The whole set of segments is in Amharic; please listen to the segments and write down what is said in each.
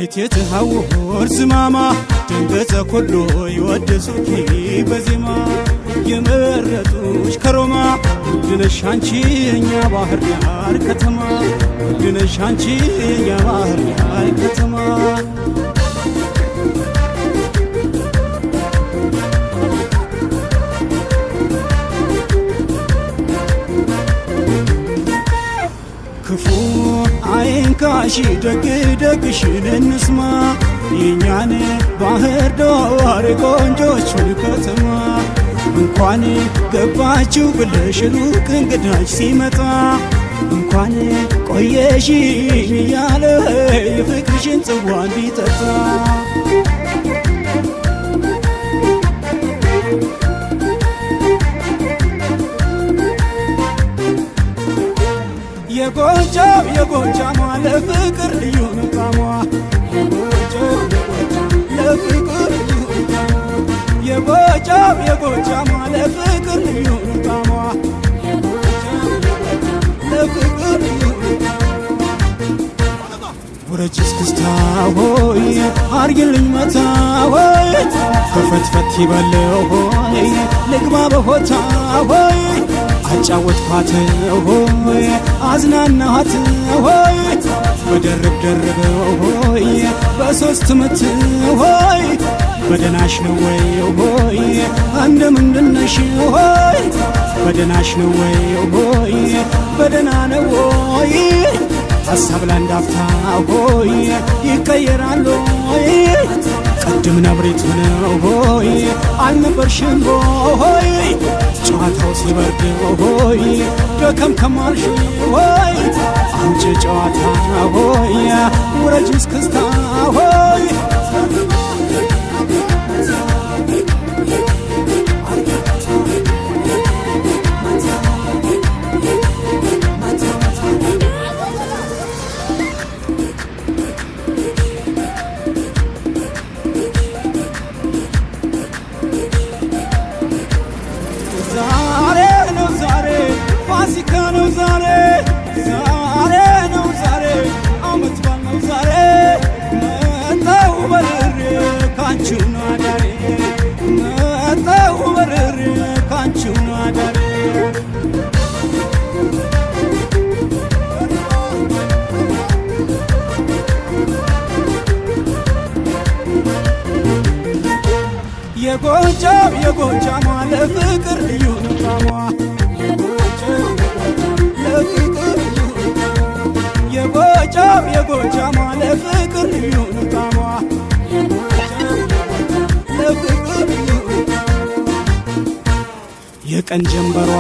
አይቴት ሐውር ዝማማ ድንገተ ኩሉ ይወደሱኪ በዜማ የመረጡሽ ከሮማ ውድነሽ አንቺ የኛ ባህር ዳር ከተማ ውድነሽ አንቺ የኛ ባህር ዳር ከተማ ክፉ አይንካሽ ደግ ደግሽን እንስማ የኛን ባህር ዳር ቆንጆቹን ከተማ እንኳን ገባችሁ ብለሽ ሩቅ እንግዳች ሲመጣ እንኳን ቆየሽ እያለ የፍቅርሽን ጽዋ እንዲጠጣ የጎጃም ለፍቅር ልዩ ንቃሟ ለፍቅር የጎጃም ለፍቅር ልዩ ንቃሟ ለፍቅር ውረጅ እስክስታ ሆይ አርግልኝ መታ ሆይ ከፈትፈት ይበለው ሆይ ልግባ በሆታ ሆይ አጫወትኳት ሆይ አዝናናኋት ሆይ በደርብ ደርበው ሆይ በሶስት ምት ሆይ በደናሽ ነው ወይ ሆይ እንደምንድነሽ ሆይ በደናሽ ነው ወይ ሆይ በደና ነው ወይ ሐሳብ ላንዳፍታ ሆይ ይቀየራል ሆይ ቅድም ነብሬት ሆነው ሆይ አልነበርሽም ሆይ ጨዋታው ሲበርድ ሆይ ደከም ከማልሽ ሆይ አንቺ ጨዋታ ሆይ ውረጅ እስክስታ ሆይ የጎጃም ለፍቅር ልዩ ንቃሟ የጎጃም ለፍቅር ልዩ ንቃሟ ለፍቅር የቀን ጀንበሯ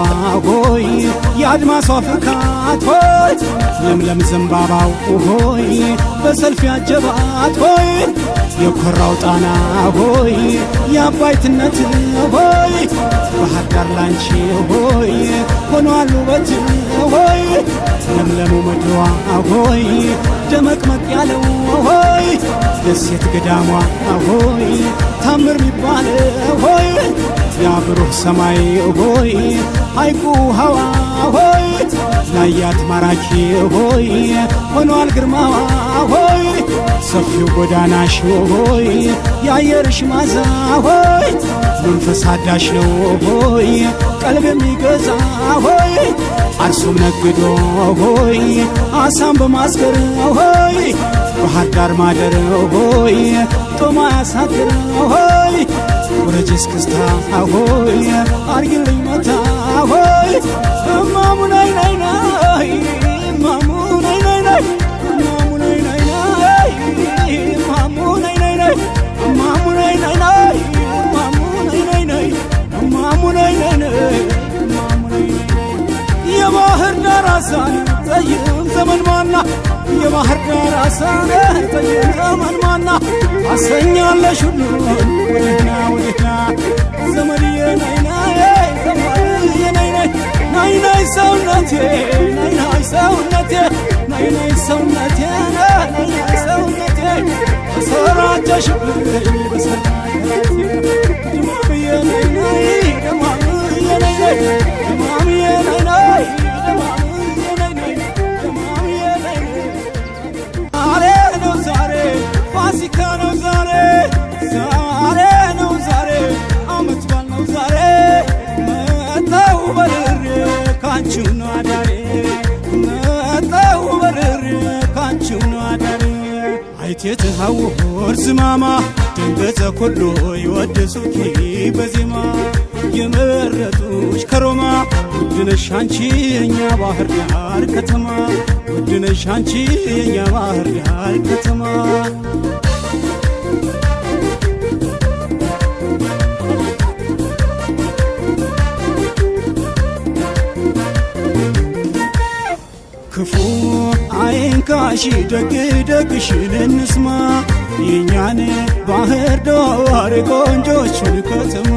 ሆይ የአድማሷ ፍካት ሆይ ለምለም ዘንባባው ሆይ በሰልፍ ያጀባት ሆይ የኮራው ጣና ሆይ የአባይትነት ሆይ ባህር ዳር ላንቺ ሆይ ሆኗል ውበት ሆይ ለምለሙ ምድሯ ሆይ ደመቅመቅ ያለው ሆይ ደሴት ገዳሟ ሆይ ታምር ሚባል ሆይ ያብሩህ ሰማይ ሆይ ሐይቁ ውሃዋ ሆይ ላያት ማራኪ ሆይ ሆኗል ግርማዋ ሆይ ሰፊው ጎዳናሽ ሆይ የአየርሽ ማዛ ሆይ መንፈስ አዳሽ ነው ሆይ ቀልብ የሚገዛ ሆይ አርሶም ነግዶ ሆይ አሳም በማስገር ሆይ ባህር ዳር ማደር ሆይ ጦማ ያሳድር ሆይ ውረጅ እስክስታ ሆይ አርግልኝ መታ ሆይ እማሙ ናይ ናይ ናይ እማሙ ናይ ናይ ናይ እማሙ ናይ ናይ ናይ እማሙ ናይ ናይ ናይ እማሙ ናይ ናይ ናይ እማሙ ናይ ናይ ናይ እማሙ ናይ ናይ ናይ የባህር ዳር አሳን ጠይም ዘመን ማና የባህር ዳር አሳን ጠይም ዘመን ማና አሰኛለሽ ሁሉን ወደህና ወደህና ዘመድዬ ናይ ናይ ዘመድዬ ናይ ናይ ናይ ናይ ሰውነቴ ናይ ናይ ሰውነቴ ናይ ናይ ሰውነቴ ናይ ናይ ሰውነቴ ተሰራጨሽብኝ በሰላቴ ድማምዬ ናይ ናይ ድማምዬ ናይ ናይ ድማምዬ ናይ ናይ ድማምዬ ናይ ናይ ድማምዬ ናይ ናይ ዛሬ ነው ዛሬ ይትየትሃውር ዝማማ ድንገተ ኩሉ ይወድሱኪ በዜማ የመረጡሽ ከሮማ ውድነሽ አንቺ የኛ ባህር ዳር ከተማ ውድነሽ አንቺ የኛ ባህር ዳር ከተማ ክፉ አይንካሽ ደግ ደግሽን እንስማ የኛን ባህር ዳር ቆንጆችን ከተማ